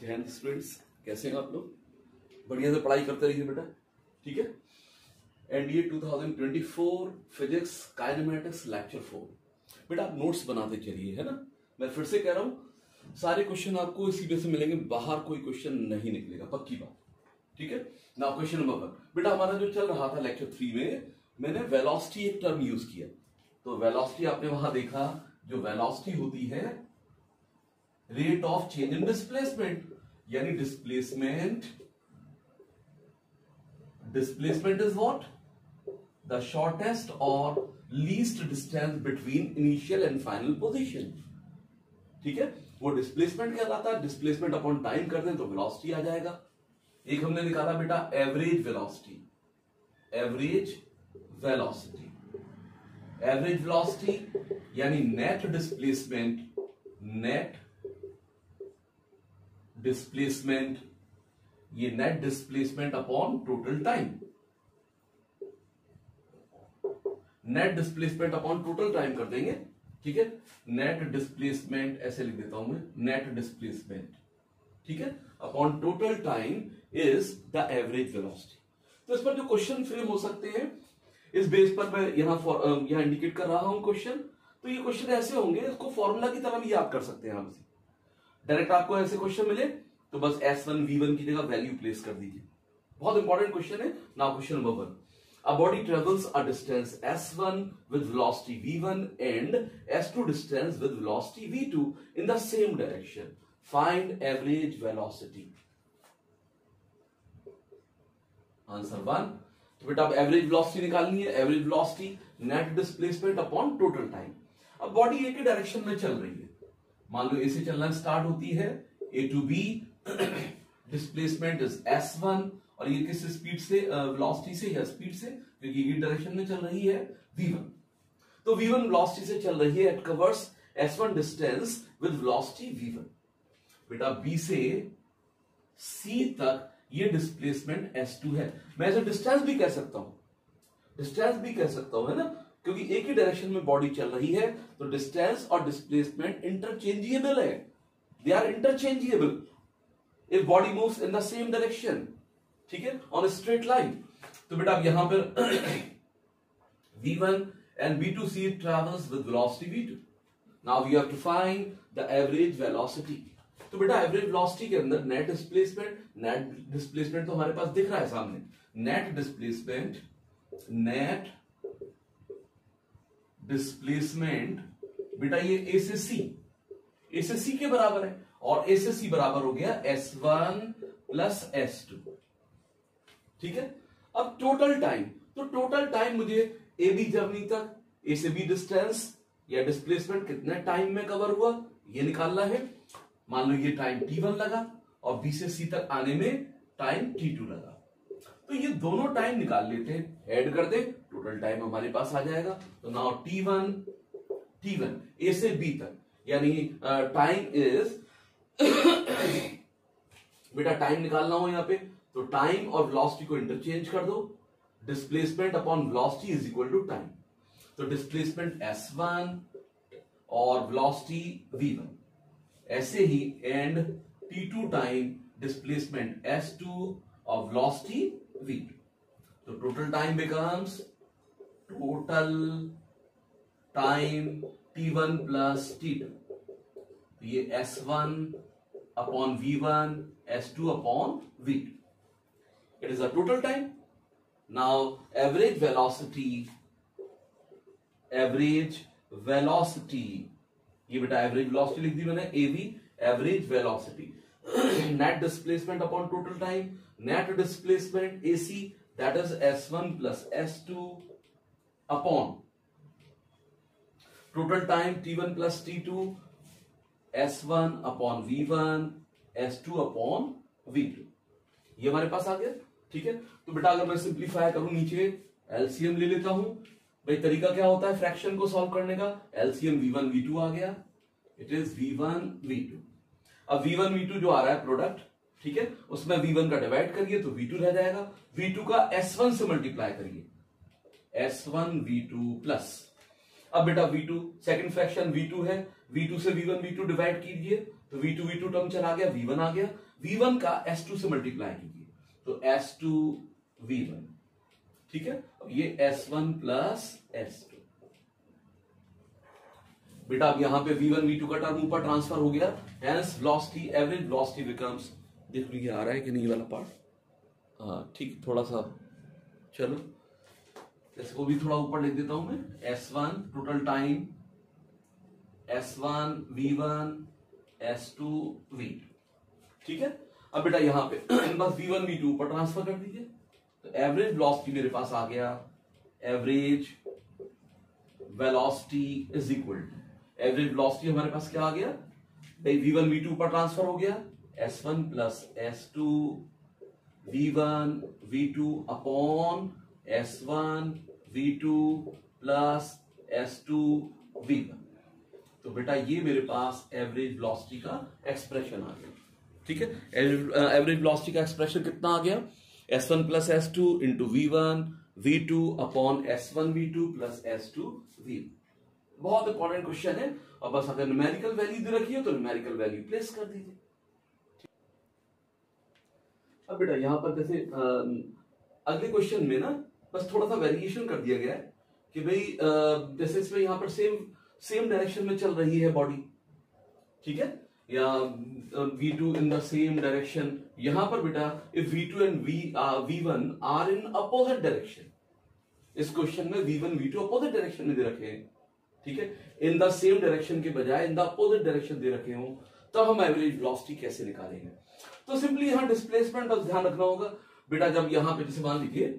जय हिंद स्टूडेंट्स, कैसे हैं आप लोग? बढ़िया से पढ़ाई करते रहिए बेटा, ठीक है। एनडीए 2024 फिजिक्स काइनेमेटिक्स लेक्चर 4 बेटा आप नोट्स बनाते चलिए, है ना। मैं फिर से कह रहा हूं, सारे क्वेश्चन आपको इसी में से मिलेंगे, बाहर कोई क्वेश्चन नहीं निकलेगा, पक्की बात, ठीक है ना। क्वेश्चन नंबर 1 बेटा हमारा जो चल रहा था लेक्चर 3 में, मैंने वेलोसिटी एक टर्म यूज किया। तो वेलोसिटी आपने वहां देखा, जो वेलोसिटी होती है rate of change in displacement, यानी displacement is what, the shortest और least distance between initial and final position, ठीक है। वो डिस्प्लेसमेंट कहलाता है। डिस्प्लेसमेंट अपॉन टाइम कर दें तो वेलोसिटी आ जाएगा। एक हमने निकाला बेटा एवरेज वेलोसिटी, एवरेज वेलोसिटी यानी नेट डिस्प्लेसमेंट, ये net displacement upon total time, net displacement upon total time कर देंगे, ठीक है। नेट डिस्प्लेसमेंट ऐसे लिख देता हूं मैं, नेट डिस्प्लेसमेंट, ठीक है, upon total time is the average velocity. तो इस पर जो क्वेश्चन फ्रेम हो सकते हैं, इस बेस पर मैं यहां इंडिकेट कर रहा हूं क्वेश्चन। तो ये क्वेश्चन ऐसे होंगे, इसको फॉर्मूला की तरह भी याद कर सकते हैं आप। डायरेक्ट आपको ऐसे क्वेश्चन मिले तो बस S1 V1 की जगह वैल्यू प्लेस कर दीजिए। बहुत इंपॉर्टेंट क्वेश्चन है। Now question number 1, a body travels a distance S1 with velocity V1 and S2 distance with velocity V2 in the same direction. Find average velocity. Answer 1। तो बेटा अब average velocity निकालनी है। Average velocity net displacement upon total time. अब body एक ही direction में चल रही है, मान लो ए से चलना स्टार्ट होती है, A to B, displacement is S1 और ये किस स्पीड से, वेलोसिटी से या स्पीड से, क्योंकि ये डायरेक्शन में चल रही है V1। तो V1 वेलोसिटी से चल रही है, it covers S1 distance with velocity V1। बेटा B से C तक ये डिस्प्लेसमेंट S2 है। मैं इसे डिस्टेंस भी कह सकता हूं, है ना, क्योंकि एक ही डायरेक्शन में बॉडी चल रही है। तो डिस्टेंस और डिस्प्लेसमेंट इंटरचेंजेबल है, they are interchangeable if body moves in the same direction, ठीक है, ऑन अ स्ट्रेट लाइन। तो बेटा अब यहां पर V1 and B2C travels with velocity V2. Now we have to find the average velocity. तो बेटा एवरेज वेलोसिटी के अंदर नेट डिस्प्लेसमेंट तो हमारे पास दिख रहा है सामने। नेट डिस्प्लेसमेंट बेटा ये ए से सी के बराबर है, और ए से सी बराबर हो गया S1 प्लस S2, ठीक है। अब टोटल टाइम, तो टोटल टाइम मुझे ए बी जर्नी तक, ए से बी डिस्टेंस या डिस्प्लेसमेंट कितने टाइम में कवर हुआ ये निकालना है। मान लो ये टाइम T1 लगा और बी से सी तक आने में टाइम T2 लगा। तो ये दोनों टाइम निकाल लेते हैं, ऐड कर दे, टोटल टाइम हमारे पास आ जाएगा। तो नाउ T1 ए से बी तक, यानी टाइम इज बेटा टाइम निकालना हो यहां पे, तो टाइम और वेलोसिटी को इंटरचेंज कर दो। Displacement upon velocity is equal to time. तो डिस्प्लेसमेंट S1 और वेलोसिटी V1, ऐसे ही and T2 time displacement S2 और वेलोसिटी V2। तो total time becomes total time T1 plus T2। ये S1 upon V1, S2 upon V2, it is a total time. Now average velocity, ये बेटा average velocity लिख दी मैंने, AV average velocity, net displacement upon total time, net displacement AC that is S1 plus S2 upon total time T1 plus T2, S1 upon V1, S2 upon V2। ये हमारे पास आ गया, ठीक है। तो बेटा अगर मैं सिंप्लीफाई करूं, नीचे एलसीएम ले लेता हूं। भाई तरीका क्या होता है फ्रैक्शन को सॉल्व करने का, एलसीएम V1 V2 आ गया, इट इज V1 V2। अब V1 V2 जो आ रहा है प्रोडक्ट, ठीक है, उसमें V1 का डिवाइड करिए तो V2 रह जाएगा, V2 का S1 से मल्टीप्लाई करिए, S1 V2 प्लस, अब बेटा V2 सेकंड फ्रैक्शन V2 है, V2 से V1 डिवाइड कीजिए तो V2 टर्म चला गया, V1 आ गया, V1 का S2 से मल्टीप्लाई कीजिए तो S2 V1, ठीक है। अब ये S1 प्लस S2, बेटा अब यहां पे V1 V2 का टर्म ऊपर ट्रांसफर हो गया, hence velocity, average velocity becomes, देख लीजिए आ रहा है कि नहीं वाला पार्ट, हाँ ठीक, थोड़ा सा चलो इसको भी थोड़ा ऊपर लिख देता हूं मैं, S1 total time, S1 V1 S2 V2, ठीक है। अब बेटा यहां पे बस V1 V2 ऊपर ट्रांसफर कर दीजिए तो एवरेज वेलोसिटी मेरे पास आ गया, average velocity is equal to, average velocity हमारे पास क्या आ गया भाई, V1 V2 ऊपर ट्रांसफर हो गया, S1 plus S2 V1 V2 upon S1 V2 plus S2 V1, तो बेटा ये मेरे पास एवरेज वेलोसिटी का एक्सप्रेशन आ गया, ठीक है। एवरेज वेलोसिटी का एक्सप्रेशन कितना आ गया, S1 plus S2 into V1 V2 upon S1 V2 plus S2 V1। बहुत इंपॉर्टेंट क्वेश्चन है, और बस अगर न्यूमेरिकल वैल्यू दे रखी है तो न्यूमेरिकल वैल्यू प्लेस कर दीजिए। अब बेटा यहां पर जैसे अगले क्वेश्चन में ना बस थोड़ा सा वेरिएशन कर दिया गया है कि भाई जैसे इसमें यहां पर सेम डायरेक्शन में चल रही है बॉडी, ठीक है, या V2 in the same direction, यहां पर बेटा if V2 and V1 are in opposite direction, इस क्वेश्चन में V1 V2 अपोजिट डायरेक्शन में दे रखे हैं, ठीक है, इन द सेम डायरेक्शन के बजाय इन द अपोजिट डायरेक्शन दे रखे हो, तब हम एवरेज वेलोसिटी कैसे निकालेंगे। तो सिंपली यहां डिस्प्लेसमेंट बस ध्यान रखना होगा बेटा, जब यहां पे जैसे मान लीजिए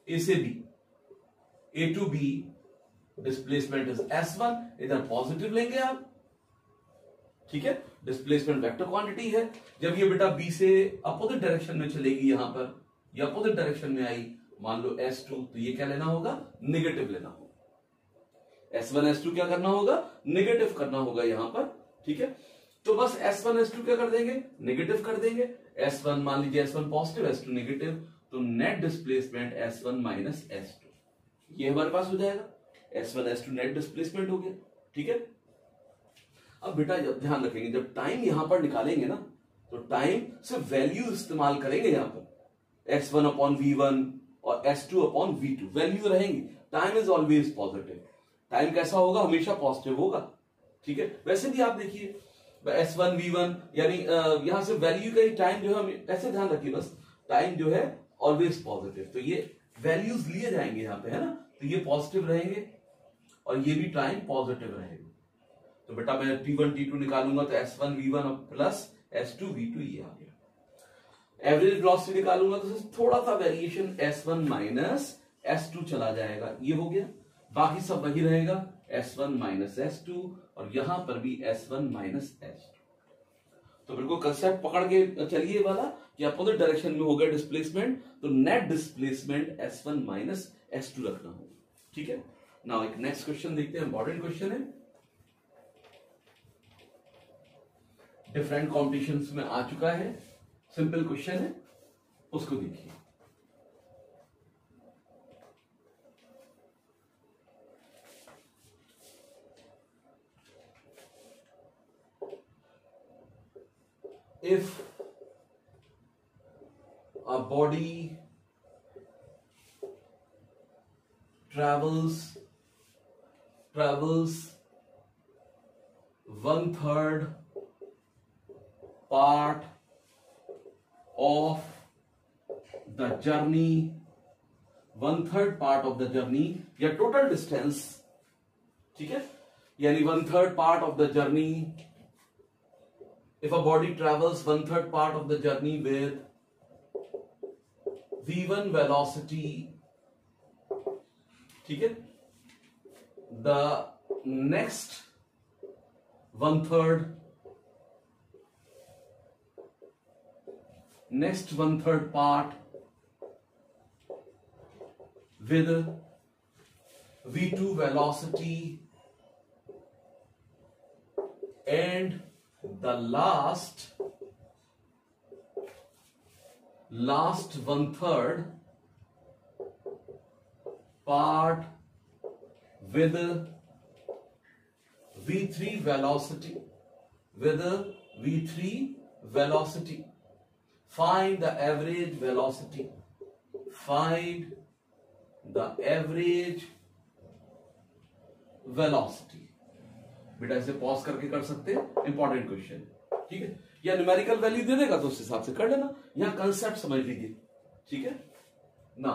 ए से B, A to B displacement is S1, इधर पॉजिटिव लेंगे आप, ठीक है, डिस्प्लेसमेंट वेक्टर क्वांटिटी है। जब ये बेटा बी से अपोजिट डायरेक्शन में चलेगी, यहां पर ये अपोजिट डायरेक्शन में आई, मान लो S2, तो ये क्या लेना होगा, निगेटिव लेना होगा, S1 S2 क्या करना होगा, निगेटिव करना होगा यहां पर, ठीक है। तो बस S1 S2 क्या कर देंगे, नेगेटिव कर देंगे, S1 मान लीजिए S1 पॉजिटिव S2 नेगेटिव, तो net displacement S1 minus S2, ये हमारे पास हो जाएगा, S1 S2 नेट डिस्प्लेसमेंट हो गया, ठीक है। अब बेटा जब ध्यान रखेंगे, जब टाइम यहां पर निकालेंगे ना, तो टाइम से वैल्यू इस्तेमाल करेंगे, यहां पर S1 अपॉन V1 और S2 अपॉन V2 वैल्यू रहेंगी, time is always positive, time कैसा होगा, हमेशा पॉजिटिव होगा, ठीक है। वैसे भी आप देखिए S1 V1 यानी यहां से वैल्यू का ही टाइम जो है, ऐसे ध्यान रखिए बस, टाइम जो है ऑलवेज पॉजिटिव, तो ये वैल्यूज लिए जाएंगे यहां पे, है ना, तो ये पॉजिटिव रहेंगे और ये भी टाइम पॉजिटिव रहेगा, तो बेटा मैं T1 T2 निकालूंगा तो S1 V1 plus S2 V2 ये आ गया। एवरेज वेलोसिटी निकालूंगा तो थोड़ा सा वेरिएशन S1 माइनस S2 चला जाएगा, ये हो गया, बाकी सब वही रहेगा S1 माइनस S2, और यहां पर भी S1 माइनस S2। तो बिल्कुल कंसेप्ट पकड़ के चलिए वाला कि अपोजिट डायरेक्शन में होगा डिस्प्लेसमेंट, तो net displacement S1 minus S2 रखना होगा, ठीक है। नाउ एक नेक्स्ट क्वेश्चन देखते हैं, इंपॉर्टेंट क्वेश्चन है, डिफरेंट कॉम्पिटिशंस में आ चुका है, सिंपल क्वेश्चन है, उसको देखिए। If a body travels 1/3 part of the journey, 1/3 part of the journey या टोटल डिस्टेंस, ठीक है, यानी 1/3 part of the journey, if a body travels 1/3 part of the journey with v1 velocity, ठीक है, the next 1/3 part with v2 velocity, and the last 1/3 part with v3 velocity, with v3 velocity. Find the average velocity. Find the average velocity. बेटा इसे pause करके कर सकते हैं, important question, ठीक है। या न्यूमेरिकल वैल्यू दे देगा तो उस हिसाब से कर लेना, यहां कंसेप्ट समझ लीजिए, ठीक है ना।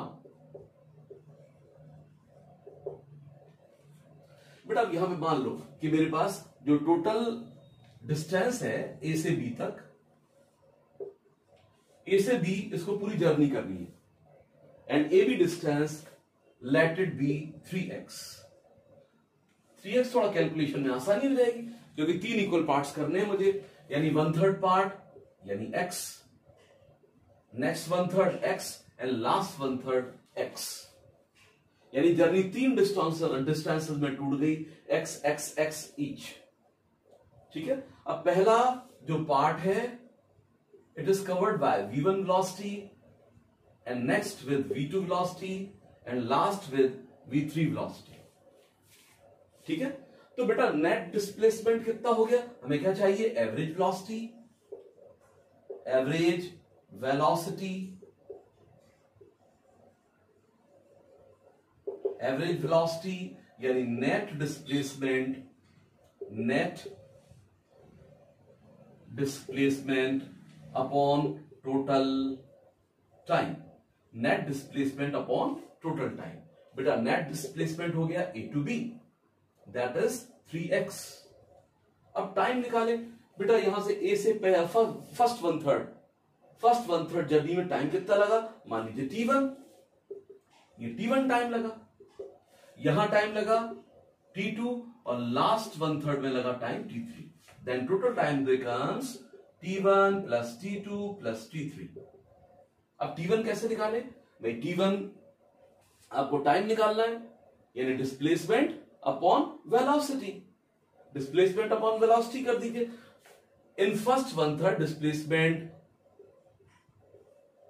बेटा अब यहां पे मान लो कि मेरे पास जो टोटल डिस्टेंस है ए से बी तक, ए से बी इसको पूरी जर्नी करनी है, and A B distance let it be 3x। 3x थोड़ा कैलकुलेशन में आसानी हो जाएगी क्योंकि 3 इक्वल पार्ट्स करने हैं मुझे, यानी 1/3 पार्ट यानी x, next 1/3 x and last 1/3 x, यानी जर्नी 3 डिस्टेंसेस में टूट गई, x x x ईच, ठीक है। अब पहला जो पार्ट है it is covered by v1 velocity and next with v2 velocity and last with v3 velocity, ठीक है। तो बेटा नेट डिस्प्लेसमेंट कितना हो गया, हमें क्या चाहिए, average velocity, average velocity, average velocity यानी net displacement, net displacement upon total time, net displacement upon total time. बेटा नेट डिस्प्लेसमेंट हो गया A to B, that is 3x। अब टाइम निकाले बेटा, यहां से ए से फर्स्ट 1/3 जर्नी में टाइम कितना लगा, मान लीजिए t1, ये t1 टाइम लगा, यहां टाइम लगा t2 और लास्ट 1/3 में लगा time t3, then total time becomes t1 plus t2 plus t3। अब t1 कैसे निकाले भाई, t1 आपको टाइम निकालना है यानी displacement upon velocity, displacement upon velocity कर दीजिए। In first 1/3 displacement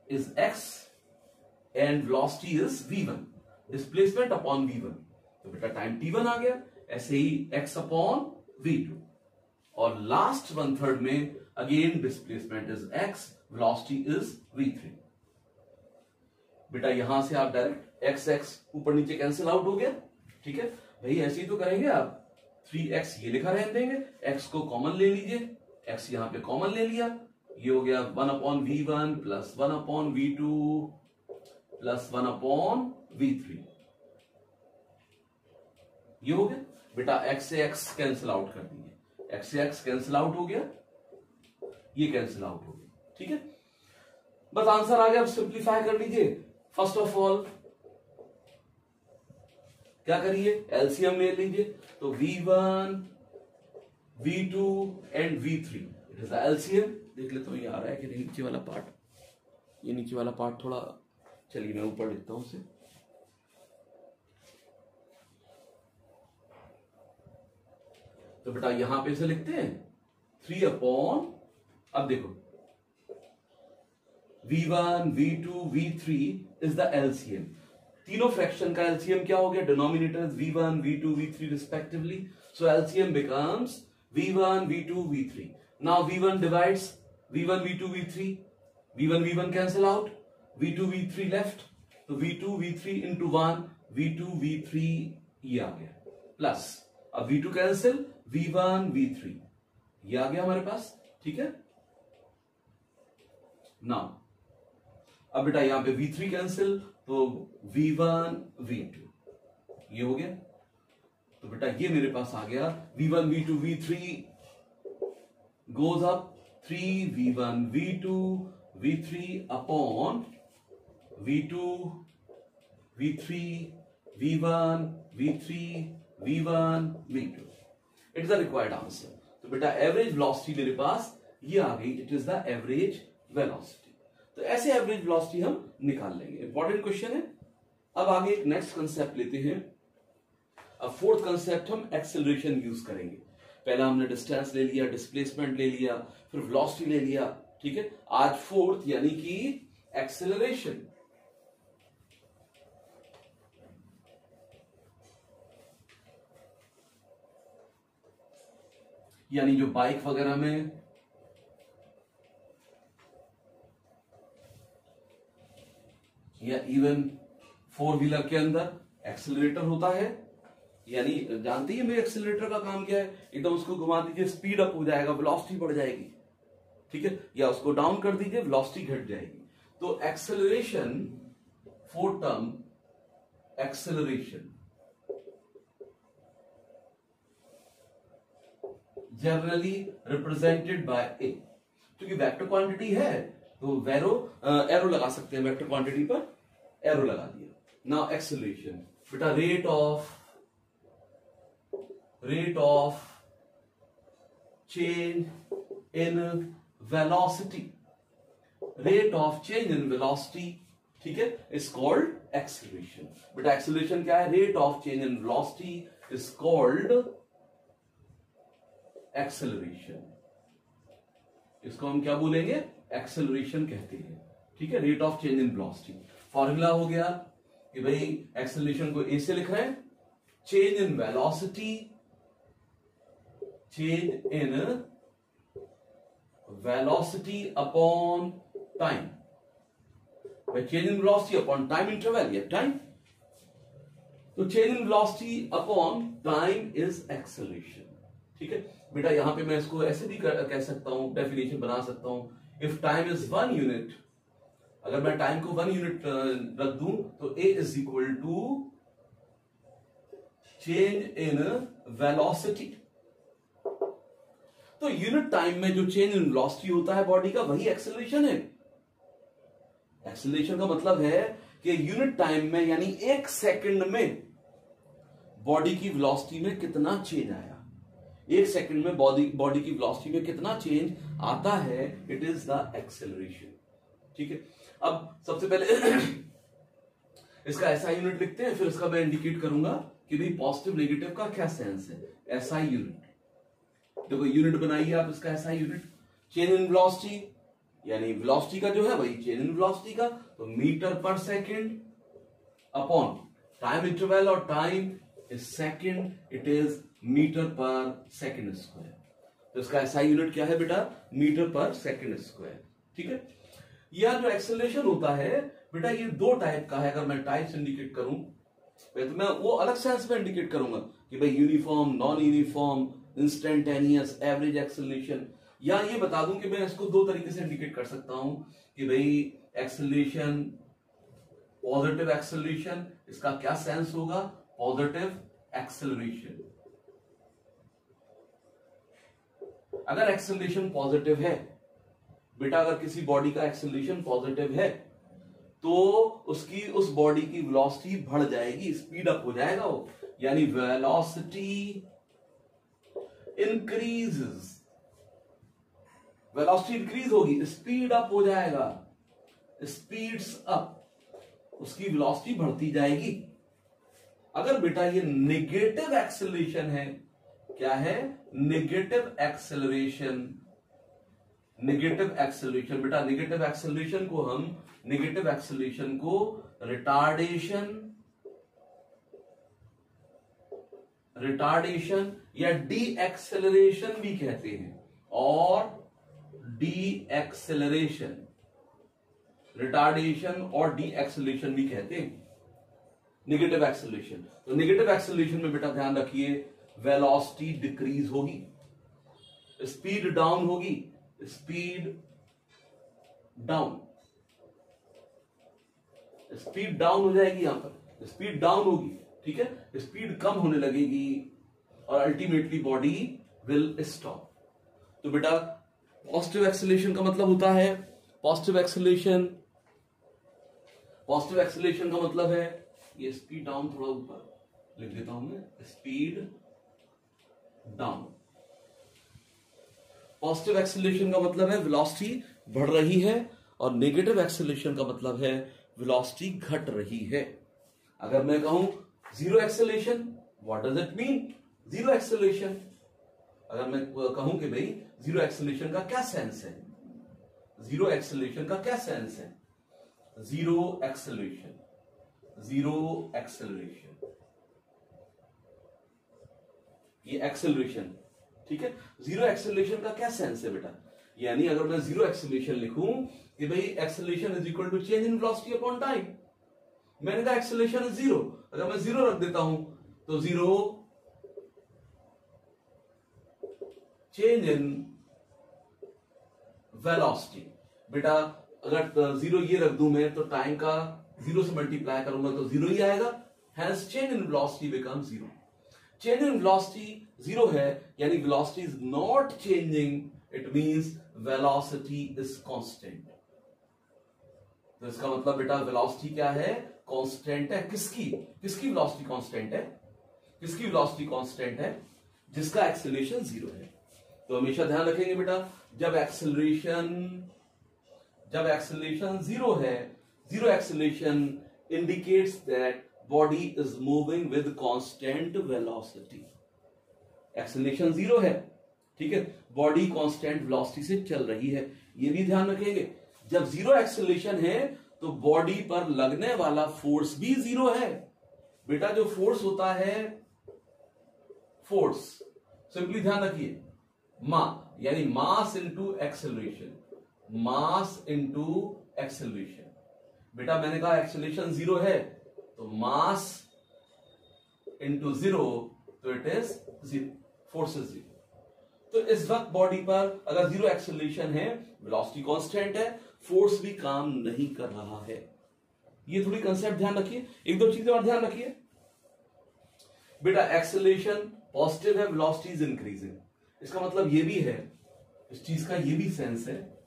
is x and velocity is v1, displacement upon v1, तो बेटा टाइम t1 आ गया, ऐसे ही x अपॉन v2, और लास्ट 1/3 में again displacement is x, velocity is v3। बेटा यहां से आप डायरेक्ट x x ऊपर नीचे कैंसिल आउट हो गया, ठीक है भाई, ऐसे ही तो करेंगे आप, 3x ये लिखा रहने देंगे, x को कॉमन ले लीजिए, x यहां पे कॉमन ले लिया, ये हो गया 1/v1 plus 1/v2 plus 1/v3, ये हो गया। बेटा x से x कैंसिल आउट कर दीजिए, x से x कैंसिल आउट हो गया, ये कैंसिल आउट हो गया, ठीक है। बस आंसर आ गया, अब सिंप्लीफाई कर लीजिए। फर्स्ट ऑफ ऑल क्या करिए, एलसीएम ले लीजिए, तो v1 v2 and v3 it is the LCM. देख लेता हूं ये आ रहा है कि नहीं, नीचे वाला पार्ट, ये नीचे वाला पार्ट थोड़ा, चलिए मैं ऊपर लिखता हूं उसे, तो बेटा यहां पे इसे लिखते हैं 3 अपॉन, अब देखो v1 v2 v3 is the LCM, तीनों फ्रैक्शन का एलसीएम क्या हो गया, denominator v1 v2 v3 respectively, so LCM becomes v1 v2 v3। Now v1 divides v1 v2 v3, v1 v1 cancel out, v2 v3 left, तो v2 v3 into 1 v2 v3 ये आ गया, plus अब v2 cancel, v1 v3 ये आ गया हमारे पास, ठीक है। Now अब बेटा यहां पे v3 कैंसिल, तो v1 v2 ये हो गया, तो बेटा ये मेरे पास आ गया v1 v2 v3 goes up 3 v1 v2 v3 upon v2 v3 v1 v3 v1 v2, it is the required answer. तो बेटा एवरेज वेलोसिटी मेरे पास ये आ गई, it is the average velocity. तो ऐसे एवरेज वेलोसिटी हम निकाल लेंगे, इंपॉर्टेंट क्वेश्चन है। अब आगे एक नेक्स्ट कंसेप्ट लेते हैं। अब फोर्थ कंसेप्ट हम एक्सेलरेशन यूज करेंगे। पहला हमने डिस्टेंस ले लिया, डिस्प्लेसमेंट ले लिया, फिर वेलोसिटी ले लिया, ठीक है। आज फोर्थ यानी कि एक्सेलरेशन। यानी जो बाइक वगैरह में या इवन 4 व्हीलर के अंदर एक्सेलरेटर होता है, यानी जानती है मैं एक्सेलरेटर का काम क्या है, एकदम उसको घुमा दीजिए स्पीड अप हो जाएगा, वेलोसिटी बढ़ जाएगी, ठीक है, या उसको डाउन कर दीजिए वेलोसिटी घट जाएगी। तो acceleration, fourth term acceleration generally represented by A, क्योंकि वेक्टर क्वांटिटी है तो एरो लगा सकते हैं, वेक्टर क्वांटिटी पर एरो लगा दिया। नाउ एक्सेलरेशन बेटा rate of change in velocity, rate of change in velocity, ठीक है, इज कॉल्ड एक्सेलरेशन। बेटा एक्सेलरेशन क्या है? Rate of change in velocity is called acceleration. इसको हम क्या बोलेंगे? एक्सेलरेशन कहते हैं, ठीक है, rate of change in velocity. Formula हो गया कि भाई एक्सेलरेशन को ए से लिख रहे हैं, change in velocity, change in velocity upon time, change in velocity upon time interval या टाइम, तो change in velocity upon time is acceleration, ठीक है। बेटा यहां पे मैं इसको ऐसे भी कह सकता हूं, डेफिनेशन बना सकता हूं, इफ टाइम इज 1 यूनिट, अगर मैं टाइम को 1 यूनिट रख दूं तो A is equal to change in velocity. तो यूनिट टाइम में जो चेंज इन वेलोसिटी होता है बॉडी का, वही एक्सेलरेशन है। एक्सेलरेशन का मतलब है कि यूनिट टाइम में यानी 1 सेकंड में बॉडी की वेलोसिटी में कितना चेंज आया, 1 सेकंड में बॉडी की वेलोसिटी में कितना चेंज आता है, इट इज द एक्सेलरेशन, ठीक है। अब सबसे पहले इसका एसआई यूनिट लिखते हैं, फिर इसका मैं इंडिकेट करूंगा कि भाई पॉजिटिव नेगेटिव का क्या सेंस है। एसआई यूनिट देखो, यूनिट बनाइए आप इसका SI unit, change in velocity, यानी वेलोसिटी का जो है वही चेंज इन वेलोसिटी का, तो मीटर पर सेकंड अपॉन टाइम इंटरवल, और time is second, it is metre पर सेकंड स्क्वायर। तो इसका एसआई यूनिट क्या है बेटा? मीटर पर सेकंड स्क्वायर, ठीक है। यह जो एक्सेलरेशन होता है बेटा, ये 2 टाइप का है। अगर मैं टाइप्स इंडिकेट करूं तो मैं वो अलग सेंस में इंडिकेट करूंगा कि भाई uniform, non uniform, instantaneous, average acceleration, या ये बता दूं कि मैं इसको 2 तरीके से इंडिकेट कर सकता हूं कि भाई एक्सेलरेशन, पॉजिटिव एक्सेलरेशन, इसका क्या सेंस होगा? Positive acceleration. अगर एक्सेलरेशन पॉजिटिव है बेटा, अगर किसी बॉडी का एक्सेलरेशन पॉजिटिव है तो उसकी उस बॉडी की वेलोसिटी बढ़ जाएगी, स्पीड अप हो जाएगा वो, यानी वेलोसिटी इंक्रीजेस, वेलोसिटी इंक्रीज होगी, स्पीड अप हो जाएगा, स्पीड्स अप, उसकी वेलोसिटी बढ़ती जाएगी। अगर बेटा ये नेगेटिव एक्सेलरेशन है, क्या है? नेगेटिव एक्सेलरेशन, नेगेटिव एक्सेलरेशन बेटा, नेगेटिव एक्सेलरेशन को रिटार्डेशन या डी एक्सेलरेशन भी कहते हैं, और डी एक्सेलरेशन, रिटार्डेशन और डी एक्सेलरेशन भी कहते हैं नेगेटिव एक्सेलरेशन। तो नेगेटिव एक्सेलरेशन में बेटा ध्यान रखिए, वेलोसिटी डिक्रीज होगी, स्पीड डाउन होगी, स्पीड डाउन हो जाएगी, यहां पर स्पीड डाउन होगी, ठीक है, स्पीड कम होने लगेगी और अल्टीमेटली बॉडी विल स्टॉप। तो बेटा पॉजिटिव एक्सेलरेशन का मतलब होता है, पॉजिटिव एक्सेलरेशन का मतलब है, ये स्पीड डाउन थोड़ा ऊपर लिख देता हूं मैं, स्पीड डाउन। पॉजिटिव एक्सेलरेशन का मतलब है वेलोसिटी बढ़ रही है, और नेगेटिव एक्सेलरेशन का मतलब है वेलोसिटी घट रही है। अगर मैं कहूं zero acceleration, what does it mean? Zero acceleration, अगर मैं कहूं कि भाई जीरो एक्सेलरेशन का क्या सेंस है, जीरो एक्सेलरेशन का क्या सेंस है? जीरो एक्सेलरेशन, ये एक्सेलरेशन, ठीक है, जीरो एक्सेलरेशन का क्या सेंस है बेटा, यानी अगर मैं जीरो एक्सेलरेशन लिखूं कि भाई acceleration is equal to change in velocity upon time, मैंने कहा एक्सेलरेशन इज जीरो, अगर मैं जीरो रख देता हूं तो जीरो चेंज इन वेलोसिटी। बेटा अगर जीरो ये रख दूं मैं तो टाइम का जीरो से मल्टीप्लाई करूंगा तो जीरो ही आएगा, hence change in velocity becomes zero। change in velocity zero है यानी velocity is not changing, it means velocity is constant। तो इसका मतलब बेटा velocity क्या है, कांस्टेंट है। किसकी किसकी velocity कांस्टेंट है, किसकी velocity कांस्टेंट है, जिसका एक्सेलरेशन जीरो है। तो हमेशा ध्यान रखेंगे बेटा, जब एक्सेलरेशन जीरो है, zero acceleration indicates that body is moving with constant velocity. Acceleration zero है, ठीक है, बॉडी कांस्टेंट वेलोसिटी से चल रही है, ये भी ध्यान रखेंगे। जब जीरो एक्सेलरेशन है तो बॉडी पर लगने वाला फोर्स भी जीरो है। बेटा जो फोर्स होता है, फोर्स सिंपली ध्यान रखिए, यानी मास इनटू एक्सेलरेशन, मास इनटू एक्सेलरेशन। बेटा मैंने कहा एक्सेलरेशन जीरो है तो मास इनटू जीरो, तो it is zero, force is zero. तो इस वक्त बॉडी पर अगर जीरो एक्सेलरेशन है, वेलोसिटी कांस्टेंट है, फोर्स भी काम नहीं कर रहा है। ये थोड़ी कंसेप्ट ध्यान रखिए, एक दो चीजें और ध्यान रखिए। बेटा एक्सेलरेशन पॉजिटिव है, वेलोसिटी इज इंक्रीजिंग, इसका मतलब ये भी है, इस चीज का ये भी सेंस है,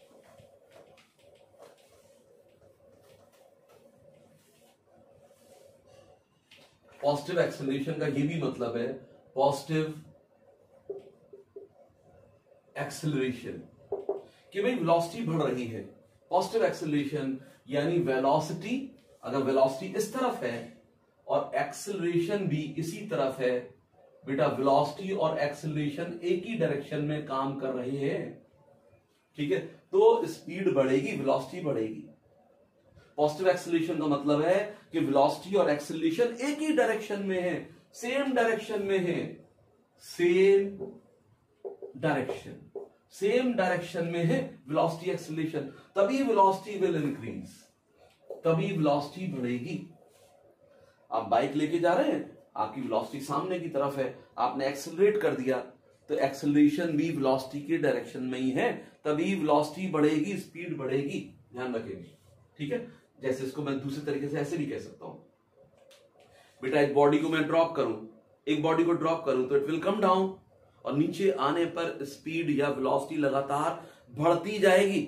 पॉजिटिव एक्सेलरेशन का ये भी मतलब है, पॉजिटिव एक्सेलरेशन कि भाई वेलोसिटी बढ़ रही है। पॉजिटिव एक्सेलरेशन यानी वेलोसिटी, अगर वेलोसिटी इस तरफ है और एक्सेलरेशन भी इसी तरफ है, बेटा वेलोसिटी और एक्सेलरेशन एक ही डायरेक्शन में काम कर रहे हैं, ठीक है, तो स्पीड बढ़ेगी, वेलोसिटी बढ़ेगी। पॉजिटिव एक्सेलरेशन का मतलब है कि वेलोसिटी और एक्सेलरेशन एक ही डायरेक्शन में है, सेम डायरेक्शन में है, सेम डायरेक्शन में है वेलोसिटी एक्सेलरेशन, तभी वेलोसिटी विल इंक्रीज, तभी वेलोसिटी बढ़ेगी। आप बाइक लेके जा रहे हैं, आपकी वेलोसिटी सामने की तरफ है, आपने एक्सेलरेट कर दिया तो एक्सेलरेशन भी वेलोसिटी के डायरेक्शन में ही है, तभी वेलोसिटी बढ़ेगी, स्पीड बढ़ेगी, ध्यान रखेंगे, ठीक है। जैसे इसको मैं दूसरे तरीके से ऐसे भी कह सकता हूं, बेटा एक बॉडी को मैं ड्रॉप करूं, एक बॉडी को ड्रॉप करूं तो इट विल कम डाउन, और नीचे आने पर स्पीड या वेलोसिटी लगातार बढ़ती जाएगी,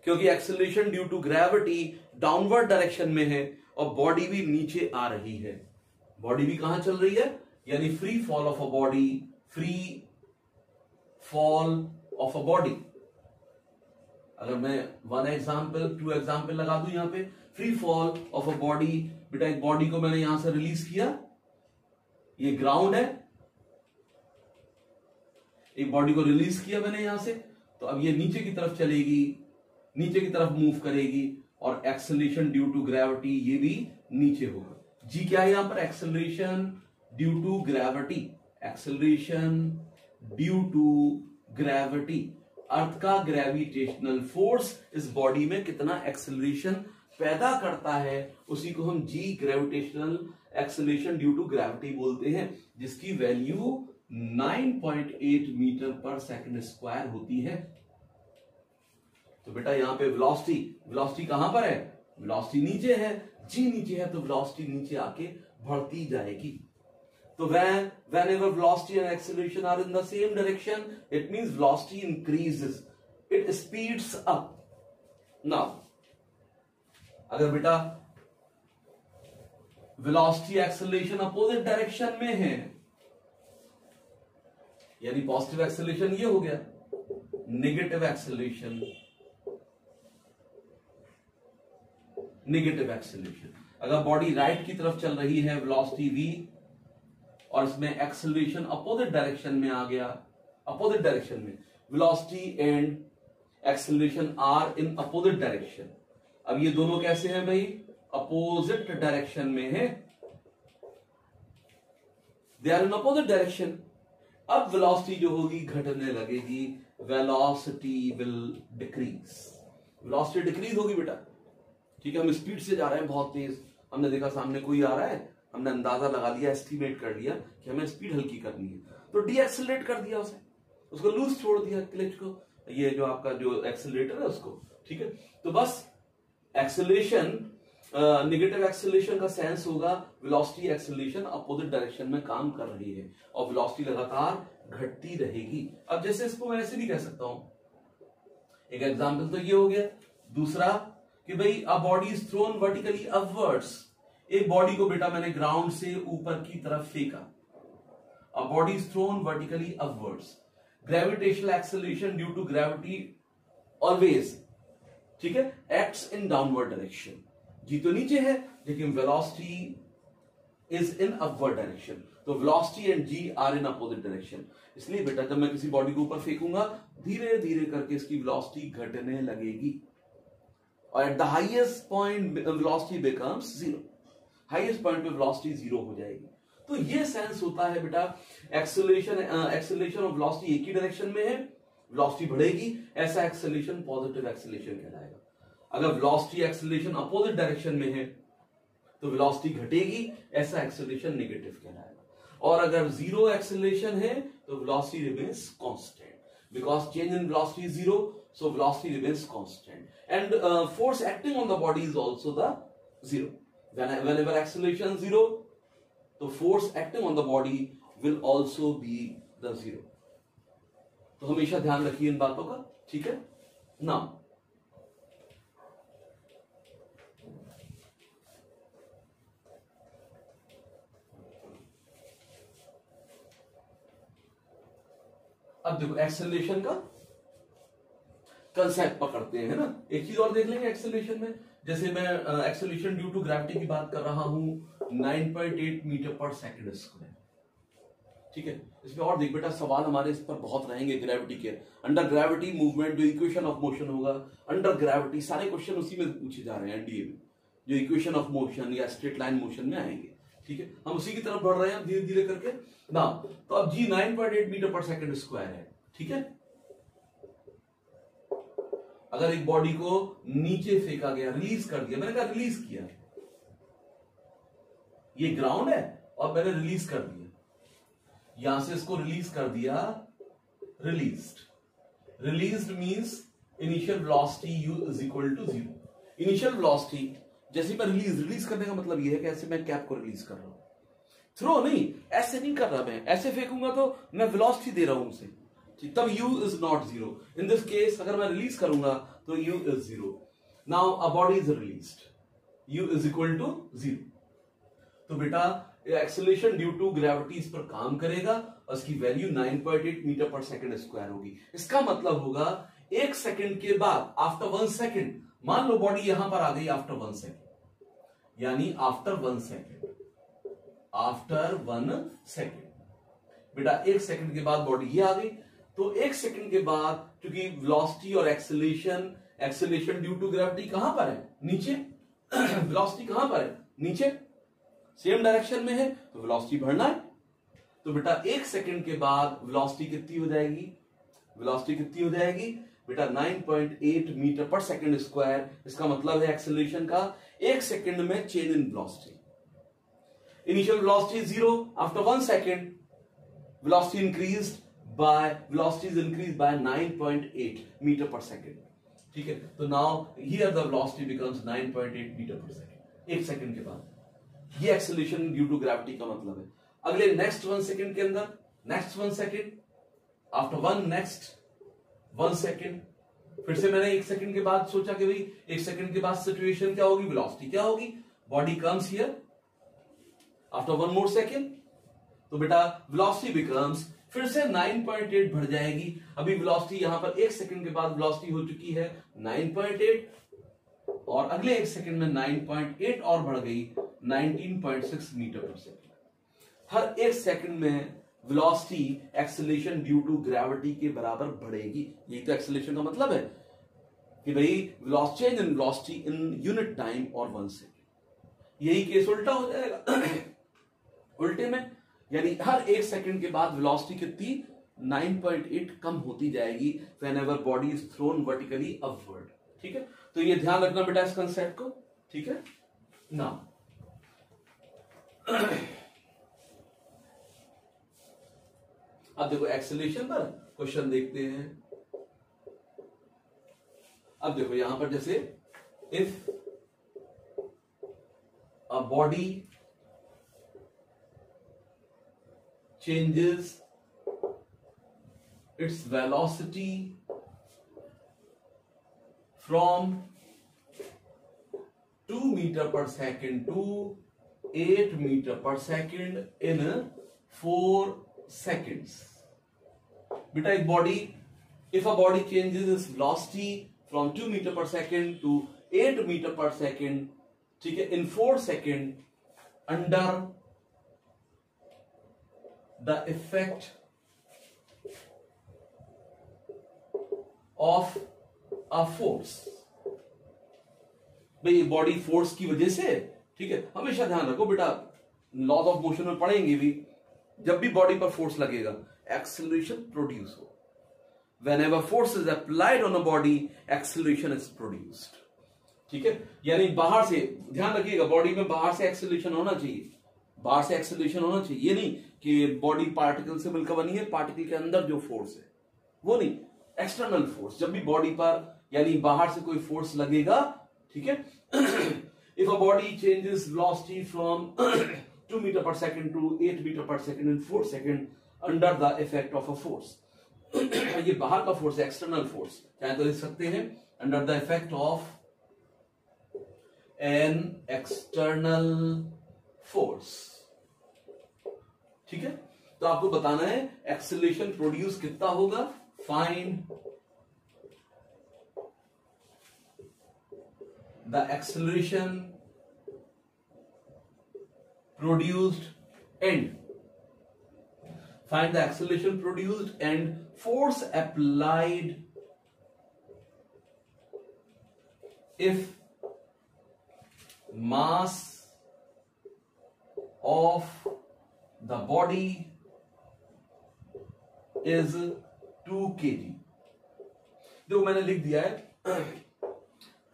क्योंकि acceleration due to gravity downward direction में है और बॉडी भी नीचे आ रही है। बॉडी भी कहां चल रही है, यानी free fall of a body, free fall of a body. अगर मैं वन एग्जाम्पल, टू एग्जाम्पल लगा दूं यहां पे, free fall of a body, बेटा एक बॉडी को मैंने यहां से रिलीज किया, ये ग्राउंड है, एक बॉडी को रिलीज किया मैंने यहां से, तो अब ये नीचे की तरफ चलेगी, नीचे की तरफ मूव करेगी, और एक्सेलरेशन ड्यू टू ग्रेविटी ये भी नीचे होगा। जी क्या है यहां पर, acceleration due to gravity, acceleration due to gravity, earth का ग्रेविटेशनल फोर्स इस बॉडी में कितना एक्सेलरेशन पैदा करता है, उसी को हम g gravitational acceleration due to gravity बोलते हैं, जिसकी वैल्यू 9.8 मीटर पर सेकंड स्क्वायर होती है। तो बेटा यहां पे वेलोसिटी कहां पर है, वेलोसिटी नीचे है, जी नीचे है, तो वेलोसिटी नीचे आके बढ़ती जाएगी। तो whenever velocity and acceleration are in the same direction, it means velocity increases, it speeds up। now अगर बेटा वेलोसिटी एक्सेलरेशन अपोजिट डायरेक्शन में है, यानी पॉजिटिव एक्सेलरेशन ये हो गया, नेगेटिव एक्सेलरेशन, अगर बॉडी राइट की तरफ चल रही है, वेलोसिटी v, और इसमें एक्सेलरेशन अपोजिट डायरेक्शन में आ गया, अपोजिट डायरेक्शन में, velocity and acceleration are in opposite direction. अब ये दोनों कैसे हैं भाई, अपोजिट डायरेक्शन में है, they are in opposite direction. अब वेलोसिटी जो होगी घटने लगेगी, velocity will decrease, velocity decrease होगी बेटा। ठीक है, हम स्पीड से जा रहे हैं बहुत तेज, हमने देखा सामने कोई आ रहा है, हमने अंदाजा लगा लिया, एस्टिमेट कर लिया कि हमें स्पीड हल्की करनी है, तो डी एक्सेलरेट कर दिया उसे, उसको लूज छोड़ दिया क्लच को, ये जो आपका जो एक्सेलरेटर है उसको। ठीक है, तो बस एक्सेलरेशन, नेगेटिव एक्सेलरेशन का सेंस होगा वेलोसिटी एक्सेलरेशन अपोजिट डायरेक्शन में काम कर रही है और वेलोसिटी लगातार घटती रहेगी। अब जैसे इसको मैं ऐसे भी कह सकता हूं, एक एग्जांपल तो ये हो गया। दूसरा कि भाई a body is thrown vertically upwards, एक बॉडी को बेटा मैंने ग्राउंड से ऊपर की तरफ फेंका, a body is thrown vertically upwards, gravitational acceleration due to gravity always, ठीक है, acts in downward direction, g तो नीचे है लेकिन velocity is in upward direction, तो velocity and g are in opposite direction. इसलिए बेटा जब मैं किसी बॉडी को ऊपर फेंकूंगा धीरे धीरे करके इसकी वेलोसिटी घटने लगेगी और at the highest point velocity becomes zero, highest point पे वेलोसिटी जीरो हो जाएगी। तो ये सेंस होता है बेटा, एक्सेलरेशन ऑफ वेलोसिटी एक ही डायरेक्शन में है, वेलोसिटी बढ़ेगी, ऐसा एक्सेलरेशन पॉजिटिव एक्सेलरेशन कहलाएगा। अगर वेलोसिटी एक्सेलरेशन अपोजिट डायरेक्शन में है तो वेलोसिटी घटेगी, ऐसा एक्सेलरेशन नेगेटिव कहलाएगा। और अगर जीरो एक्सेलरेशन है तो velocity remains constant, because change in velocity is zero, so velocity remains constant and force acting on the body is also the zero. Whenever acceleration is zero, the force acting on the body will also be the zero. तो हमेशा ध्यान रखिए इन बातों का, ठीक है ना। अब देखो एक्सेलरेशन का कंसेप्ट पकड़ते हैं ना। एक चीज और देख लेंगे एक्सेलरेशन में, जैसे मैं एक्सेलरेशन ड्यू टू ग्रेविटी की बात कर रहा हूं 9.8 मीटर पर सेकंड स्क्वायर, ठीक है। इसमें और देख बेटा सवाल हमारे इस पर बहुत रहेंगे ग्रेविटी के, अंडर ग्रेविटी मूवमेंट, जो इक्वेशन ऑफ मोशन होगा अंडर ग्रेविटी, सारे क्वेश्चन उसी में पूछे जा रहे हैं एनडीए में, जो इक्वेशन ऑफ मोशन या स्ट्रेट लाइन मोशन में आएंगे, ठीक है। हम उसी की तरफ बढ़ रहे हैं धीरे धीरे करके ना। तो अब जी 9.8 मीटर पर सेकंड स्क्वायर है, ठीक है। अगर एक बॉडी को नीचे फेंका गया, रिलीज कर दिया, मैंने कहा रिलीज किया, ये ग्राउंड है और मैंने रिलीज कर दिया, यहां से इसको रिलीज कर दिया, released means initial velocity u is equal to 0। Initial velocity जैसे मैं रिलीज करने का मतलब ये है कि ऐसे मैं कैप को रिलीज कर रहा हूं, थ्रो नहीं, ऐसे नहीं कर रहा, मैं ऐसे फेंकूंगा तो मैं वेलोसिटी दे रहा हूं उसे, तब u is not 0। In this case अगर मैं रिलीज करूंगा तो u is 0। Now a body is released, u is equal to 0। तो बेटा एक्सेलरेशन ड्यू टू ग्रेविटी इस पर काम करेगा और इसकी वैल्यू 9.8 मीटर पर सेकंड स्क्वायर होगी। इसका मतलब होगा एक सेकंड के बाद, आफ्टर 1 सेकंड, मान लो बॉडी यहां पर आ गई आफ्टर 1 सेकंड, यानी आफ्टर 1 सेकंड, आफ्टर 1 सेकंड बेटा एक सेकंड के बाद बॉडी ये आ गई, तो एक सेकंड के बाद क्योंकि वेलोसिटी और एक्सेलरेशन ड्यू टू ग्रेविटी कहां पर है, नीचे, वेलोसिटी कहां पर है, नीचे, सेम डायरेक्शन में है, तो वेलोसिटी बढ़ना है। तो बेटा एक सेकंड के बाद वेलोसिटी कितनी हो जाएगी, वेलोसिटी कितनी हो जाएगी बेटा 9.8 मीटर पर सेकंड स्क्वायर। इसका मतलब है एक्सेलरेशन का एक सेकंड में change in velocity, initial velocity 0, after 1 second velocity increase by 9.8 metre पर सेकंड, ठीक है। तो now here the velocity becomes 9.8 metre पर सेकंड, एक सेकंड के बाद। ये एक्सेलरेशन ड्यू टू ग्रेविटी का मतलब है। अगले नेक्स्ट 1 सेकंड के अंदर, next 1 second, after 1 next 1 second, फिर से मैंने एक सेकंड के बाद सोचा कि भाई एक सेकंड के बाद सिचुएशन क्या होगी, वेलोसिटी क्या होगी, body comes here after 1 more second, तो बेटा वेलोसिटी बिकम्स फिर से 9.8 बढ़ जाएगी। अभी वेलोसिटी यहां पर एक सेकंड के बाद वेलोसिटी हो चुकी है 9.8 और अगले एक सेकंड में 9.8 और बढ़ गई 19.6 मीटर पर सेकंड। हर एक सेकंड में velocity acceleration due to gravity के बराबर बढ़ेगी। यही तो एक्सेलरेशन का मतलब है कि भाई change in velocity in unit time और 1 सेकंड। यही केस उल्टा हो जाएगा। उल्टे में यानी हर 1 सेकंड के बाद वेलोसिटी कितनी 9.8 कम होती जाएगी whenever body is thrown vertically upward. ठीक है, तो ये ध्यान रखना बेटा इस कंसेप्ट को। ठीक है ना, अब देखो एक्सेलरेशन पर क्वेश्चन देखते हैं। अब देखो यहां पर जैसे if a body changes its velocity from 2 meter per second to 8 meter per second in 4 seconds. बेटा एक body, if a body changes its velocity from 2 meter per second to 8 meter per second, ठीक है, in 4 seconds under the effect of a force, भाई body force की वजह से, ठीक है, हमेशा ध्यान रखो बेटा, लॉज ऑफ मोशन में पढ़ेंगे भी, जब भी बॉडी पर फोर्स लगेगा एक्सेलरेशन प्रोड्यूस हो। whenever force is applied on a body acceleration is produced। ठीक है, यानी बाहर से ध्यान रखिएगा, बॉडी में बाहर से एक्सेलरेशन होना चाहिए, बाहर से एक्सेलरेशन होना चाहिए। ये नहीं कि बॉडी पार्टिकल से मिलकर बनी है, पार्टिकल के अंदर जो फोर्स है वो नहीं, एक्सटर्नल फोर्स। जब भी बॉडी पर यानी बाहर से कोई फोर्स लगेगा, ठीक है, if a body changes velocity from 2 metre पर सेकंड टू 8 मीटर पर second in 4 second under the effect of a force, ये बाहर का फोर्स है, एक्सटर्नल फोर्स, चाहे तो लिख सकते हैं under the effect of an external force. ठीक है, तो आपको बताना है एक्सेलरेशन प्रोड्यूस कितना होगा, find the acceleration produced and find the acceleration produced and force applied if mass of the body is 2 kg। देखो मैंने लिख दिया है,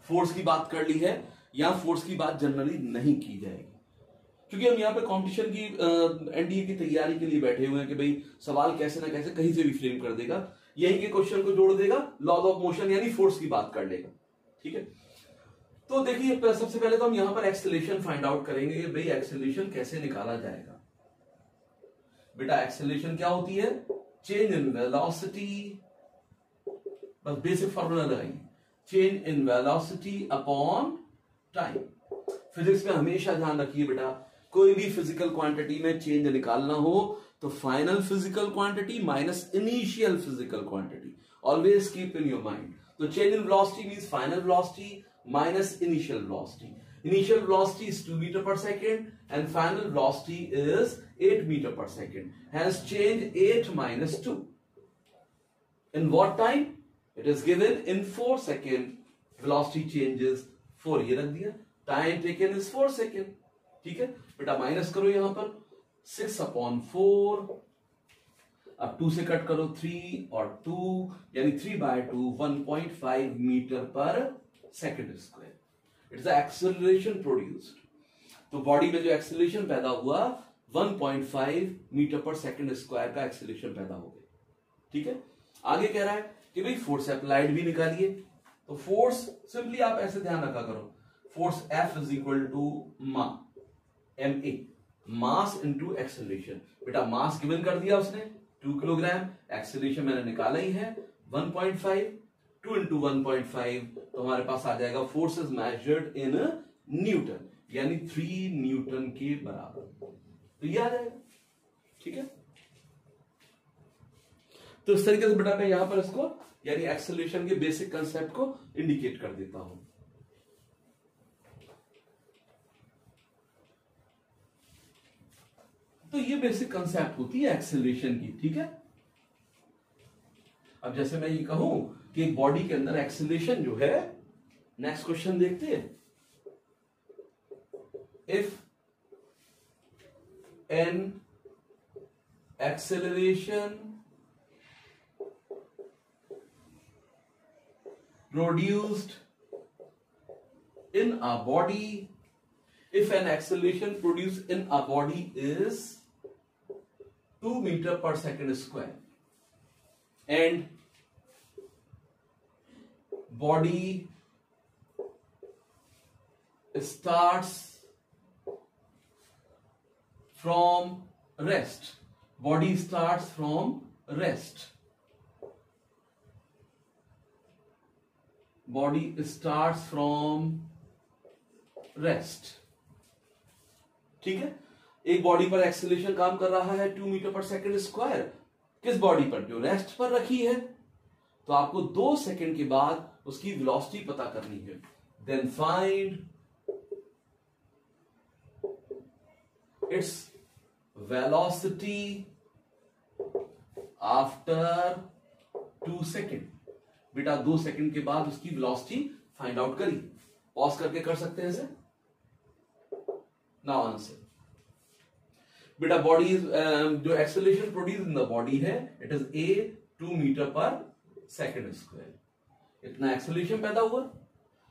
फोर्स की बात कर ली है, यहां फोर्स की बात जनरली नहीं की जाएगी, क्योंकि हम यहाँ पे कंपटीशन की एनडीए की तैयारी के लिए बैठे हुए हैं कि भाई सवाल कैसे ना कैसे कहीं से भी फ्रेम कर देगा, यही के क्वेश्चन को जोड़ देगा, लॉज ऑफ मोशन यानी फोर्स की बात कर लेगा। ठीक है, तो देखिए सबसे पहले तो हम यहां पर एक्सेलरेशन फाइंड आउट करेंगे कि भाई एक्सेलरेशन कैसे निकाला जाएगा। बेटा एक्सेलरेशन क्या होती है, चेंज इन वेलोसिटी, बस बेसिक फॉर्मूला लगाइए, change in velocity upon time. Physics में हमेशा ध्यान रखिए बेटा, कोई भी फिजिकल क्वांटिटी में चेंज निकालना हो तो final physical quantity minus initial physical quantity, always keep in your mind. तो change in velocity means final velocity minus initial velocity. Initial velocity is 2 meter per second and final velocity is 8 meter per second. Hence change 8 minus 2. In what time? It is given in 4 seconds. Velocity changes 4, ये रख दिया, time taken is 4 second. ठीक है बेटा, minus करो यहां पर 6/4, अब 2 से कट करो 3 और 2 यानी 3/2, 1.5 metre per second square. It's the acceleration produced. तो बॉडी में जो एक्सेलरेशन पैदा हुआ 1.5 मीटर पर सेकेंड स्क्वायर का एक्सेलरेशन पैदा हो गया। ठीक है, आगे कह रहा है कि भाई फोर्स अप्लाइड भी निकालिए। तो फोर्स सिंपली आप ऐसे ध्यान रखा करो, force F is equal to MA, mass into acceleration. बेटा मास गिवन कर दिया उसने 2 किलोग्राम, एक्सेलरेशन मैंने निकाला ही है 1.5, 2 इंटू 1.5 तो हमारे पास आ जाएगा force is measured in newton, यानी 3 न्यूटन के बराबर। तो ये आ जाएगा। ठीक है, तो इस तरीके से बेटा मैं यहां पर इसको यानी एक्सेलरेशन के बेसिक कंसेप्ट को इंडिकेट कर देता हूं। तो ये बेसिक कंसेप्ट होती है एक्सेलरेशन की। ठीक है, अब जैसे मैं ये कहूं कि एक बॉडी के अंदर एक्सेलरेशन जो है, नेक्स्ट क्वेश्चन देखते हैं, if an acceleration produced in a body, if an acceleration produced in a body is 2 meter per second square and body starts from rest, body starts from rest, body starts from rest. ठीक है, एक body पर acceleration काम कर रहा है 2 metre पर second square, किस बॉडी पर? जो रेस्ट पर रखी है। तो आपको 2 सेकंड के बाद उसकी वेलोसिटी पता करनी है। Then find its velocity after 2 second. बेटा 2 सेकंड के बाद उसकी वेलोसिटी फाइंड आउट करिए। पॉज करके कर सकते हैं इसे। Now answer. बेटा बॉडी जो acceleration produce in the body है इट इज ए 2 मीटर पर सेकंड स्क्वायर। इतना एक्सेलरेशन पैदा हुआ।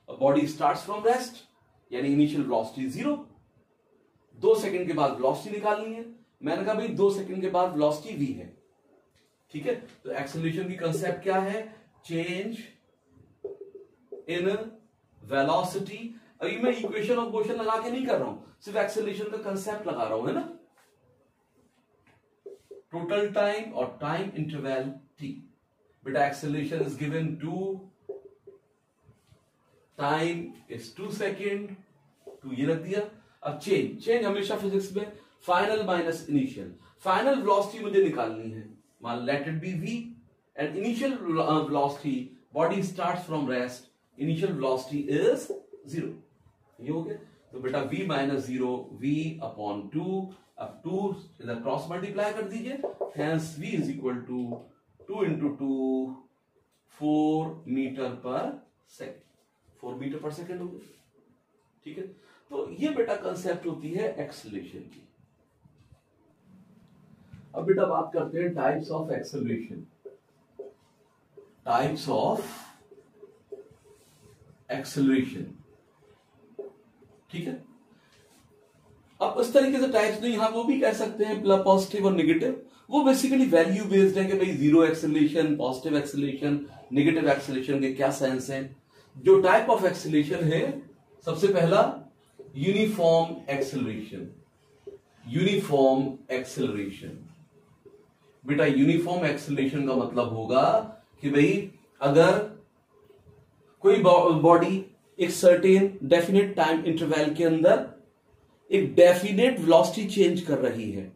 बॉडी स्टार्ट्स फ्रॉम रेस्ट यानी इनिशियल वेलोसिटी 0। 2 सेकंड के बाद वेलोसिटी निकालनी है। मैंने कहा भाई 2 सेकंड के बाद वेलोसिटी v है। ठीक है, तो एक्सेलरेशन की कंसेप्ट क्या है? Change in velocity. अभी मैं इक्वेशन ऑफ मोशन लगा के नहीं कर रहा हूं, सिर्फ एक्सेलरेशन का कंसेप्ट लगा रहा हूं, है ना। टोटल टाइम और टाइम इंटरवल t। बेटा acceleration is given 2, time is 2 second, 2 ये रख दिया। अब चेंज हमेशा फिजिक्स में final minus initial. Final velocity मुझे निकालनी है, मान late it B v and initial velocity body starts from rest, initial velocity is 0। ये हो गया। तो बेटा v माइनस 0 v अपॉन 2। अब 2 इधर क्रॉस मल्टीप्लाई कर दीजिए, hence v is equal to 2 into 2 4 metre per second. 4 metre per second हो गया। ठीक है, तो ये बेटा कंसेप्ट होती है एक्सेलरेशन की। अब बेटा बात करते हैं types of acceleration. Types of acceleration. ठीक है, अब इस तरीके से टाइप्स नहीं, यहां वो भी कह सकते हैं पॉजिटिव और नेगेटिव। वो बेसिकली वैल्यू बेस्ड है कि भाई 0 acceleration, positive acceleration, negative acceleration के क्या सेंस है। जो टाइप ऑफ एक्सेलरेशन है, सबसे पहला यूनिफॉर्म एक्सेलरेशन। Uniform acceleration. बेटा यूनिफॉर्म एक्सेलरेशन का मतलब होगा कि भाई अगर कोई बॉडी एक सर्टेन डेफिनेट टाइम इंटरवल के अंदर एक डेफिनेट वेलोसिटी चेंज कर रही है।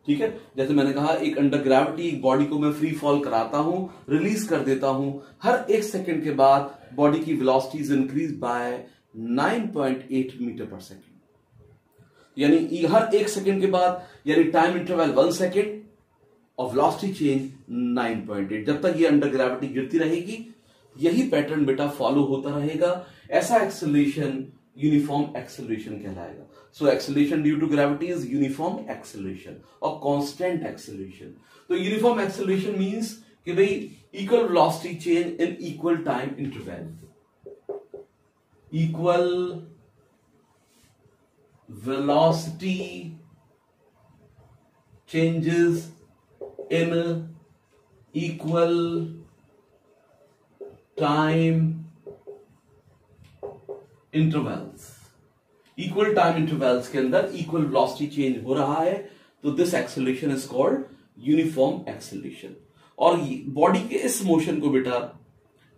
ठीक है, जैसे मैंने कहा एक अंडर ग्रेविटी एक बॉडी को मैं फ्री फॉल कराता हूं, रिलीज कर देता हूं, हर 1 सेकंड के बाद बॉडी की velocity is increase by 9.8 metre पर सेकंड। यानी हर 1 सेकंड के बाद, यानी टाइम इंटरवल 1 सेकंड और वेलोसिटी चेंज 9.8। जब तक ये अंडर ग्रेविटी गिरती रहेगी यही पैटर्न बेटा फॉलो होता रहेगा। ऐसा एक्सेलरेशन यूनिफॉर्म एक्सेलरेशन कहलाएगा। So acceleration due to gravity is uniform acceleration और कांस्टेंट एक्सेलरेशन। तो यूनिफॉर्म एक्सेलरेशन मींस कि भाई equal velocity change in equal time interval. Equal velocity changes in equal time intervals। equal time intervals के अंदर equal velocity change हो रहा है, तो this acceleration is called uniform acceleration। और बॉडी के इस मोशन को बेटा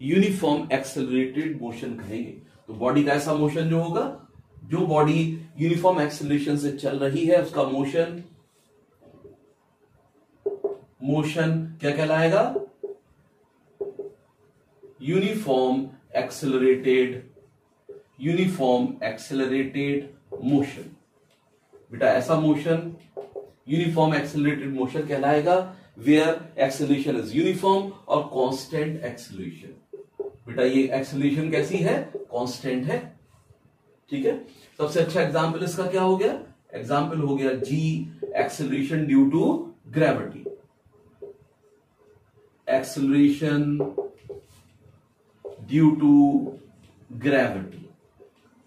यूनिफॉर्म एक्सेलरेटेड मोशन कहेंगे। तो बॉडी का ऐसा मोशन जो होगा, जो बॉडी यूनिफॉर्म एक्सेलरेशन से चल रही है उसका मोशन क्या कहलाएगा? Uniform accelerated motion. बेटा ऐसा मोशन यूनिफॉर्म एक्सेलरेटेड मोशन कहलाएगा वेयर एक्सेलरेशन इज यूनिफॉर्म और कांस्टेंट एक्सेलरेशन। बेटा ये एक्सेलरेशन कैसी है? कांस्टेंट है। ठीक है, सबसे अच्छा एग्जांपल इसका क्या हो गया? एग्जांपल हो गया g acceleration due to gravity, acceleration due to gravity.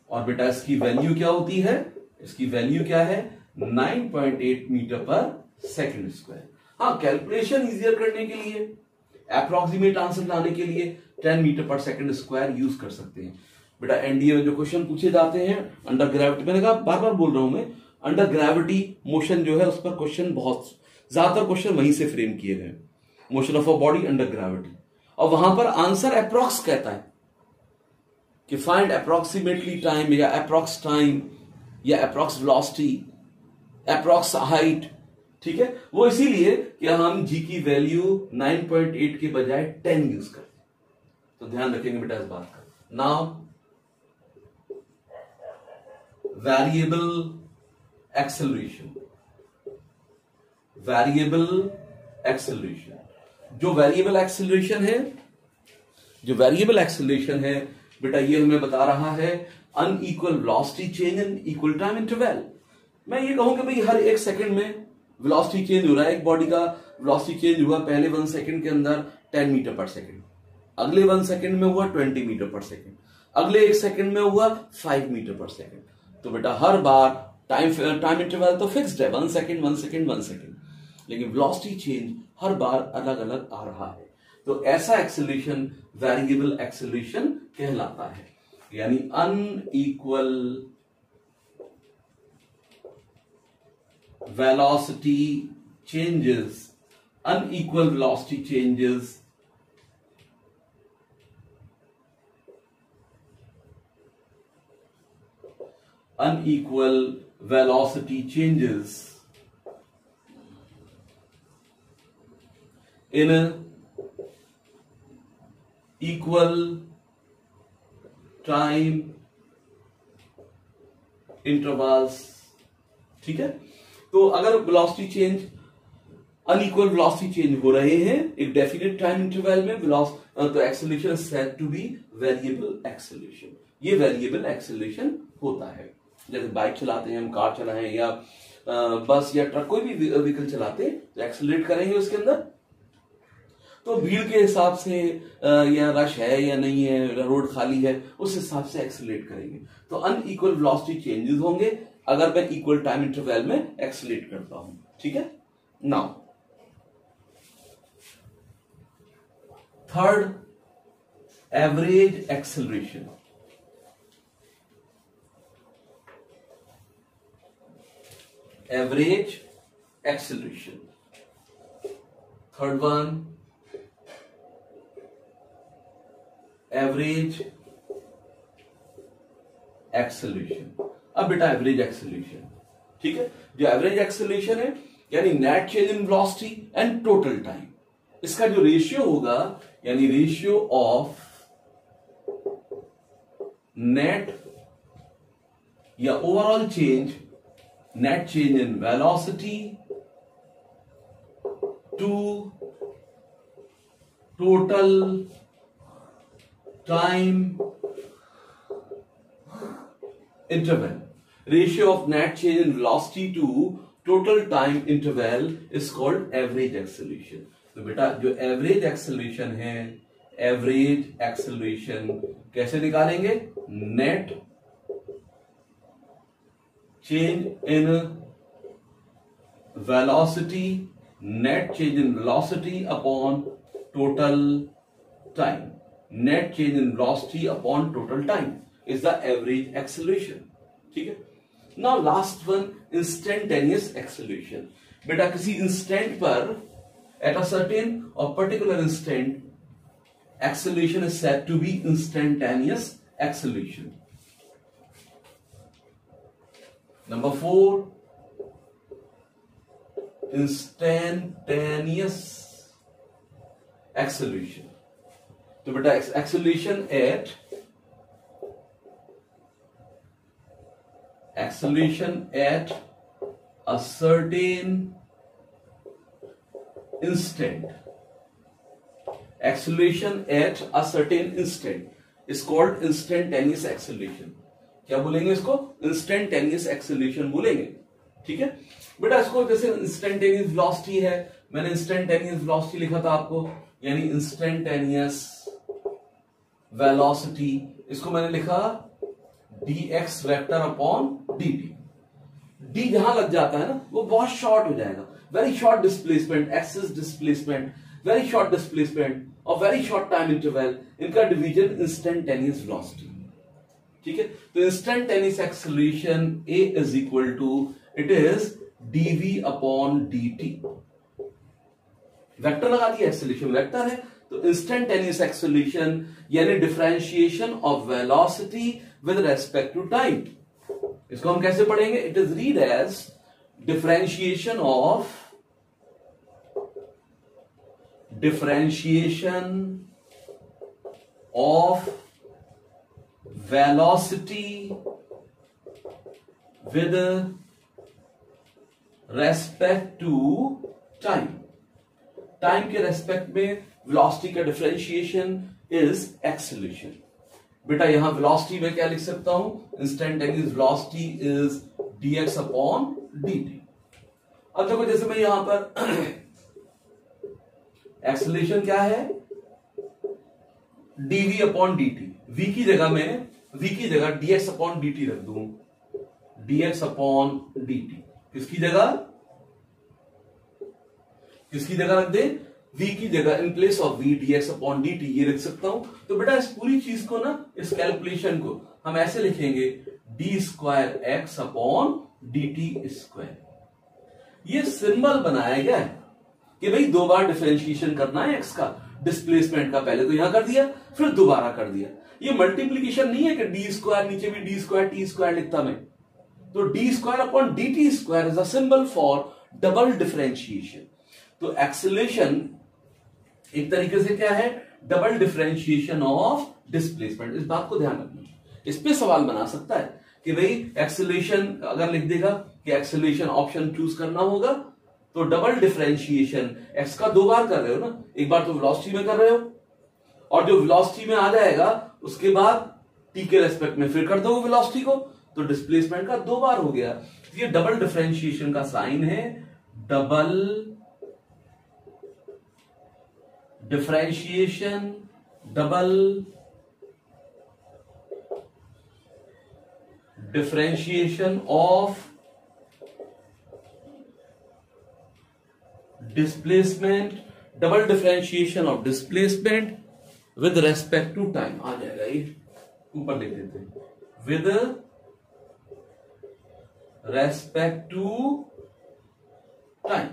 और बेटा इसकी वैल्यू क्या होती है, इसकी वैल्यू क्या है, 9.8 मीटर पर सेकंड स्क्वायर। हाँ, कैलकुलेशन इजियर करने के लिए, अप्रोक्सीमेट आंसर लाने के लिए 10 मीटर पर सेकंड स्क्वायर यूज कर सकते हैं। बेटा एनडीए में जो क्वेश्चन पूछे जाते हैं अंडर ग्रेविटी, मैंने कहा बार बार बोल रहा हूं मैं, अंडर ग्रेविटी मोशन जो है उस पर क्वेश्चन, बहुत ज्यादातर क्वेश्चन वहीं से फ्रेम किए गए, motion of a body under gravity. और वहां पर आंसर अप्रोक्स कहता है कि फाइंड अप्रोक्सीमेटली टाइम या अप्रोक्स टाइम या अप्रोक्स वेलोसिटी, अप्रोक्स हाइट, ठीक है। वो इसीलिए कि हम जी की वैल्यू 9.8 के बजाय 10 यूज करते हैं, तो ध्यान रखेंगे बेटा इस बात का। Now variable acceleration, variable acceleration, जो वेरिएबल एक्सेलरेशन है, जो वेरिएबल एक्सेलरेशन है बेटा ये हमें बता रहा है unequal velocity change in equal time interval. मैं ये कहूं कि भाई हर एक सेकंड में वेलोसिटी चेंज हो रहा है, एक बॉडी का वेलोसिटी चेंज हुआ, पहले 1 सेकंड के अंदर 10 मीटर पर सेकंड, अगले 1 सेकंड में हुआ 20 मीटर पर सेकंड, अगले 1 सेकंड में हुआ 5 मीटर पर सेकंड। तो बेटा हर बार टाइम इंटरवल तो फिक्स्ड है, 1 सेकंड 1 सेकंड 1 सेकंड, लेकिन वेलोसिटी चेंज हर बार अलग अलग आ रहा है। तो ऐसा एक्सेलरेशन वेरिएबल एक्सेलरेशन कहलाता है, यानी unequal velocity changes, unequal velocity changes unequal velocity changes in equal time intervals, ठीक है। तो अगर velocity change, unequal velocity change हो रहे हैं एक डेफिनेट टाइम इंटरवल में, तो acceleration said to be variable acceleration. ये वेरिएबल एक्सेलरेशन होता है। जैसे बाइक चलाते हैं हम, कार चलाएं या बस या ट्रक, कोई भी व्हीकल चलाते हैं तो एक्सेलरेट करेंगे उसके अंदर, तो भीड़ के हिसाब से या रश है या नहीं है, रोड खाली है, उस हिसाब से एक्सेलरेट करेंगे। तो अनइक्वल वेलोसिटी चेंजेस होंगे अगर मैं इक्वल टाइम इंटरवल में एक्सेलरेट करता हूं, ठीक है। Now third, average acceleration. Average acceleration, third one, average acceleration. अब बेटा एवरेज एक्सेलरेशन, ठीक है, जो एवरेज एक्सेलरेशन है यानी net change in velocity and total time, इसका जो रेशियो होगा यानी रेशियो ऑफ नेट या overall change, net change in velocity to total time interval. Ratio of net change in velocity to total time interval is called average acceleration. तो बेटा जो average acceleration है, average acceleration कैसे निकालेंगे, net change in velocity, net change in velocity upon total time, net change in velocity upon total time is the average acceleration, ठीक है। Now last one, instantaneous acceleration। बेटा किसी instant पर, at a certain or particular instant, acceleration is said to be instantaneous acceleration. Number 4, instantaneous acceleration। तो बेटा acceleration at a certain instant, acceleration at a certain instant is called instantaneous acceleration। क्या बोलेंगे इसको, instantaneous acceleration बोलेंगे। ठीक है बेटा, इसको जैसे इंस्टेंटेनियस वेलोसिटी है, मैंने इंस्टेंटेनियस वेलोसिटी लिखा था आपको, यानी इंस्टेंटेनियस वेलोसिटी, इसको मैंने लिखा dx vector upon dt। D जहां लग जाता है ना वो बहुत शॉर्ट हो जाएगा, very short displacement, axis displacement, very short displacement और वेरी शॉर्ट टाइम इंटरवल, इनका डिवीजन इंस्टेंटेनियस वेलोसिटी। ठीक है, तो instantaneous acceleration a is equal to, it is dv upon dt। Vector लगा दिया, एक्सेलरेशन वेक्टर है, तो इंस्टेंटेनियस एक्सेलरेशन यानी differentiation of velocity with respect to time, इसको हम कैसे पढ़ेंगे? It is read as differentiation of velocity with respect to time. Time के रेस्पेक्ट में वेलोसिटी का डिफरेंशिएशन इज एक्सेलरेशन। बेटा यहां वेलोसिटी में क्या लिख सकता हूं? Instantaneous velocity is dx upon dt। अब देखो जैसे मैं यहां पर एक्सेलरेशन क्या है? dv अपॉन dt, v की जगह में v की जगह dx अपॉन dt रख दूं, dx अपॉन dt। किसकी जगह रख दे? v की जगह, in place of v dx upon dt ये लिख सकता हूं। तो बेटा इस पूरी चीज को ना, इस कैलकुलेशन को हम ऐसे लिखेंगे d square x upon dt square. ये सिंबल बनाया गया है कि भाई दो बार डिफरेंशिएशन करना है x का, डिस्प्लेसमेंट का, पहले तो यहां कर दिया फिर दोबारा कर दिया। ये मल्टीप्लीकेशन नहीं है कि डी स्क्वायर नीचे भी डी स्क्वायर टी स्क्वायर लिखता मैं, तो D square upon D T square is a symbol for double differentiation. तो एक्सेलरेशन एक तरीके से क्या है? Double differentiation of displacement. इस बात को ध्यान रखना, इस पे सवाल बना सकता है कि भाई एक्सेलरेशन अगर लिख देगा कि एक्सेलरेशन ऑप्शन चूज करना होगा, तो डबल डिफरेंशिएशन एक्स का दो बार कर रहे हो ना, एक बार तो वेलोसिटी में कर रहे हो और जो वेलोसिटी में आ जाएगा उसके बाद टी के रेस्पेक्ट में फिर कर दो वेलोसिटी को, तो डिस्प्लेसमेंट का दो बार हो गया। ये डबल डिफरेंशिएशन का साइन है, double differentiation, double differentiation of displacement, double differentiation of displacement with respect to time आ जाएगा, ये ऊपर लिख देते हैं, विद रेस्पेक्ट टू टाइम,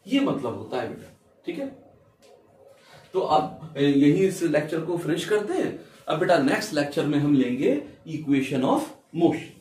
ये मतलब होता है बेटा। ठीक है, तो अब यही इस लेक्चर को फिनिश करते हैं। अब बेटा नेक्स्ट लेक्चर में हम लेंगे इक्वेशन ऑफ मोशन।